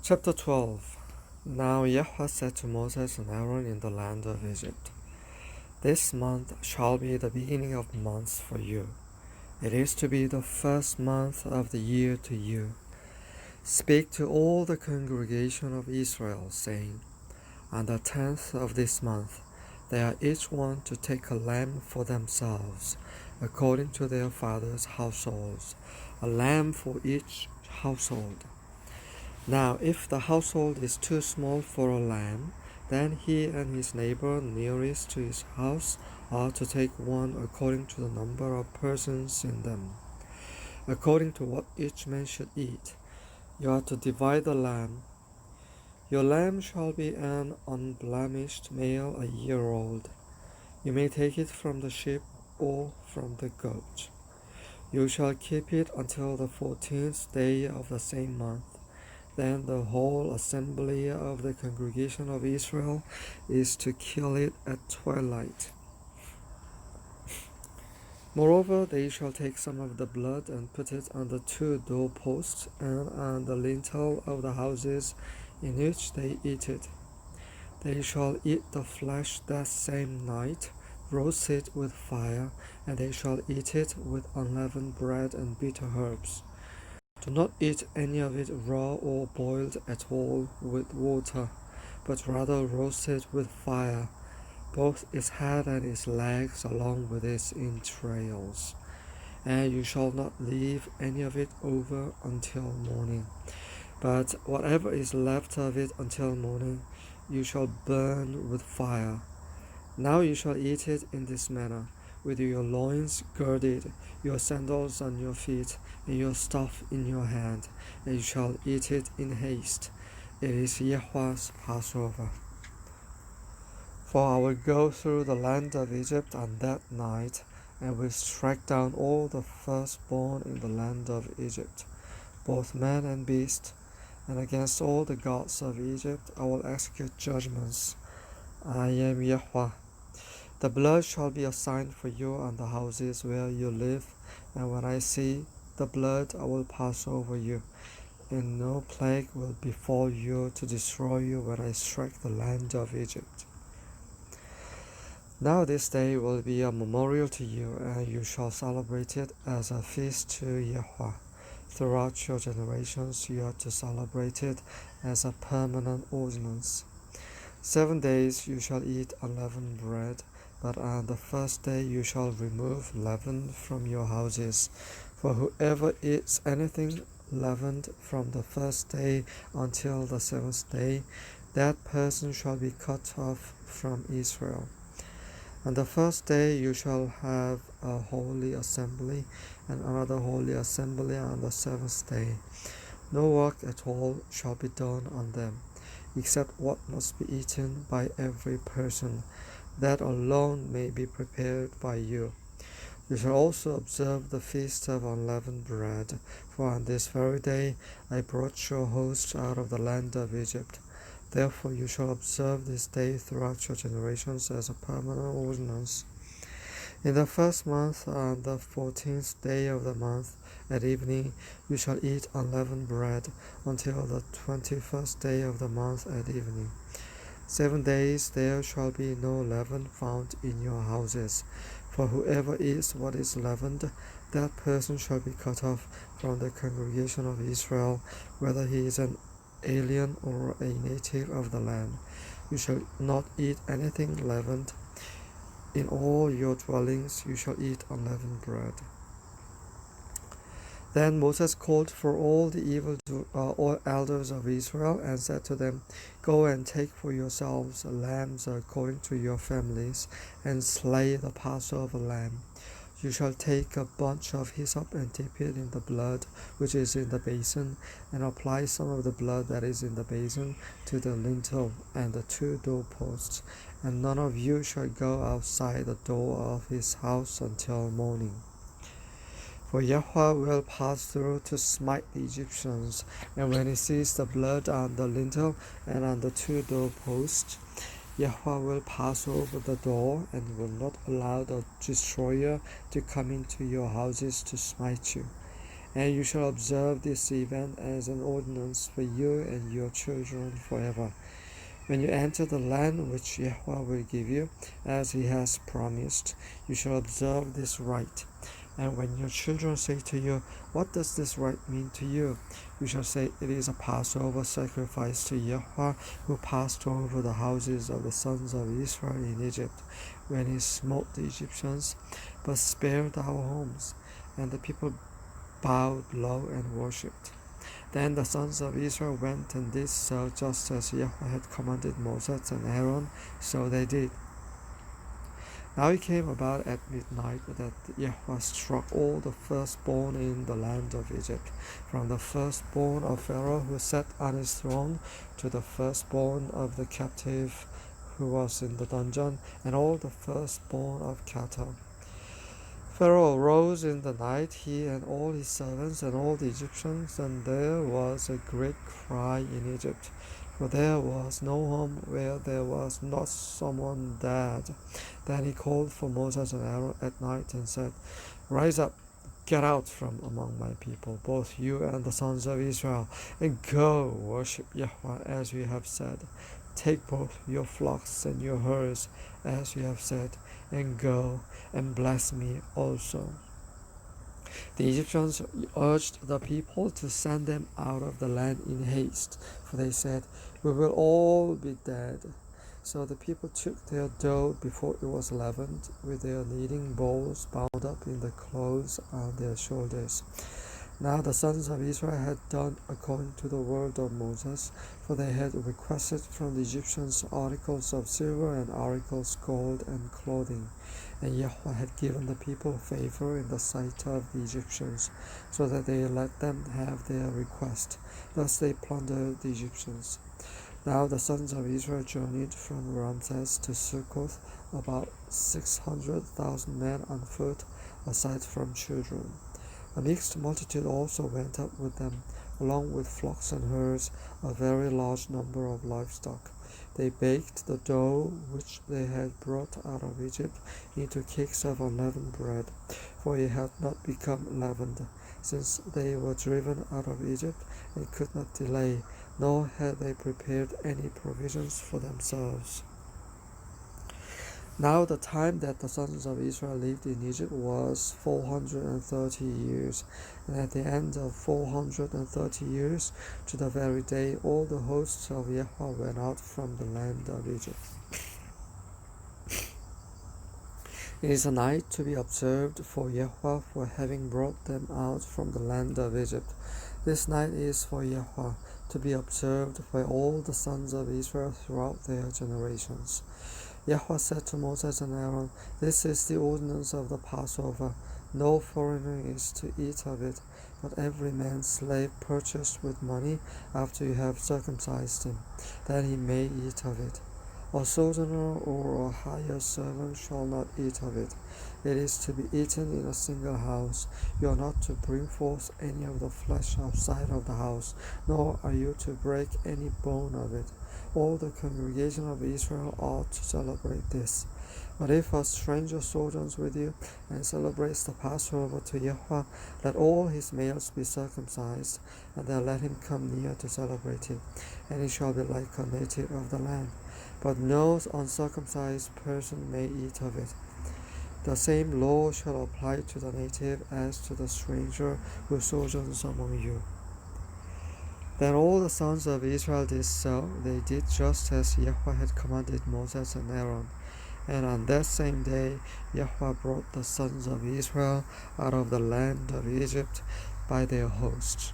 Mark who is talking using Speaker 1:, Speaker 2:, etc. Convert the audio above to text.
Speaker 1: Chapter 12. Now Yahweh said to Moses and Aaron in the land of Egypt, This month shall be the beginning of months for you. It is to be the first month of the year to you. Speak to all the congregation of Israel, saying, On the 10th of this month they are each one to take a lamb for themselves, according to their fathers' households, a lamb for each household. Now if the household is too small for a lamb, then he and his neighbor nearest to his house are to take one according to the number of persons in them, according to what each man should eat. You are to divide the lamb. Your lamb shall be an unblemished male, a year old. You may take it from the sheep or from the goat. You shall keep it until the 14th day of the same month. Then the whole assembly of the congregation of Israel is to kill it at twilight. Moreover, they shall take some of the blood and put it on the 2 doorposts and on the lintel of the houses in which they eat it. They shall eat the flesh that same night, roast it with fire, and they shall eat it with unleavened bread and bitter herbs. Do not eat any of it raw or boiled at all with water, but rather roast it with fire, both its head and its legs along with its entrails. And you shall not leave any of it over until morning, but whatever is left of it until morning you shall burn with fire. Now you shall eat it in this manner, with your loins girded, your sandals on your feet, and your staff in your hand, and you shall eat it in haste. It is Yahweh's Passover. For I will go through the land of Egypt on that night, and will strike down all the firstborn in the land of Egypt, both man and beast, and against all the gods of Egypt I will execute judgments. I am Yahweh. The blood shall be a sign for you on the houses where you live, and when I see the blood I will pass over you, and no plague will befall you to destroy you when I strike the land of Egypt. Now this day will be a memorial to you, and you shall celebrate it as a feast to Yahweh. Throughout your generations you are to celebrate it as a permanent ordinance. 7 days you shall eat unleavened bread, but on the first day you shall remove leaven from your houses. For whoever eats anything leavened from the first day until the 7th day, that person shall be cut off from Israel. On the first day you shall have a holy assembly, and another holy assembly on the 7th day. No work at all shall be done on them, except what must be eaten by every person. That alone may be prepared by you. You shall also observe the feast of unleavened bread, for on this very day I brought your hosts out of the land of Egypt. Therefore you shall observe this day throughout your generations as a permanent ordinance. In the first month, on the 14th day of the month, at evening, you shall eat unleavened bread until the 21st day of the month at evening. 7 days there shall be no leaven found in your houses. For whoever eats what is leavened, that person shall be cut off from the congregation of Israel, whether he is an alien or a native of the land. You shall not eat anything leavened. In all your dwellings you shall eat unleavened bread. Then Moses called for all the all elders of Israel and said to them, Go and take for yourselves lambs according to your families, and slay the Passover lamb. You shall take a bunch of hyssop and dip it in the blood which is in the basin, and apply some of the blood that is in the basin to the lintel and the 2 doorposts, and none of you shall go outside the door of his house until morning. For Yahweh will pass through to smite the Egyptians, and when he sees the blood on the lintel and on the 2 doorposts, Yahweh will pass over the door and will not allow the destroyer to come into your houses to smite you. And you shall observe this event as an ordinance for you and your children forever. When you enter the land which Yahweh will give you, as he has promised, you shall observe this rite. And when your children say to you, "What does this rite mean to you?" you shall say, "It is a Passover sacrifice to Yahweh, who passed over the houses of the sons of Israel in Egypt, when he smote the Egyptians, but spared our homes." And the people bowed low and worshipped. Then the sons of Israel went and did so, just as Yahweh had commanded Moses and Aaron, so they did. Now it came about at midnight that Yahweh struck all the firstborn in the land of Egypt, from the firstborn of Pharaoh who sat on his throne, to the firstborn of the captive who was in the dungeon, and all the firstborn of cattle. Pharaoh arose in the night, he and all his servants and all the Egyptians, and there was a great cry in Egypt, for there was no home where there was not someone dead. Then he called for Moses and Aaron at night and said, "Rise up, get out from among my people, both you and the sons of Israel, and go worship Yahweh as you have said. Take both your flocks and your herds, as you have said, and go and bless me also." The Egyptians urged the people to send them out of the land in haste, for they said, "We will all be dead." So the people took their dough before it was leavened, with their kneading bowls bound up in the clothes on their shoulders. Now the sons of Israel had done according to the word of Moses, for they had requested from the Egyptians articles of silver and articles of gold and clothing. And Yahweh had given the people favor in the sight of the Egyptians, so that they let them have their request. Thus they plundered the Egyptians. Now the sons of Israel journeyed from Ramses to Succoth, about 600,000 men on foot, aside from children. A mixed multitude also went up with them, along with flocks and herds, a very large number of livestock. They baked the dough which they had brought out of Egypt into cakes of unleavened bread, for it had not become leavened, since they were driven out of Egypt and could not delay, nor had they prepared any provisions for themselves. Now the time that the sons of Israel lived in Egypt was 430 years, and at the end of 430 years, to the very day, all the hosts of Yahweh went out from the land of Egypt. It is a night to be observed for Yahweh, for having brought them out from the land of Egypt. This night is for Yahweh, to be observed by all the sons of Israel throughout their generations. Yahweh said to Moses and Aaron, "This is the ordinance of the Passover. No foreigner is to eat of it, but every man's slave purchased with money after you have circumcised him, that he may eat of it. A sojourner or a hired servant shall not eat of it. It is to be eaten in a single house. You are not to bring forth any of the flesh outside of the house, nor are you to break any bone of it. All the congregation of Israel ought to celebrate this. But if a stranger sojourns with you and celebrates the Passover to Yahweh, let all his males be circumcised, and then let him come near to celebrate it, and he shall be like a native of the land. But no uncircumcised person may eat of it. The same law shall apply to the native as to the stranger who sojourns among you." Then all the sons of Israel did so. They did just as Yahweh had commanded Moses and Aaron. And on that same day Yahweh brought the sons of Israel out of the land of Egypt by their hosts.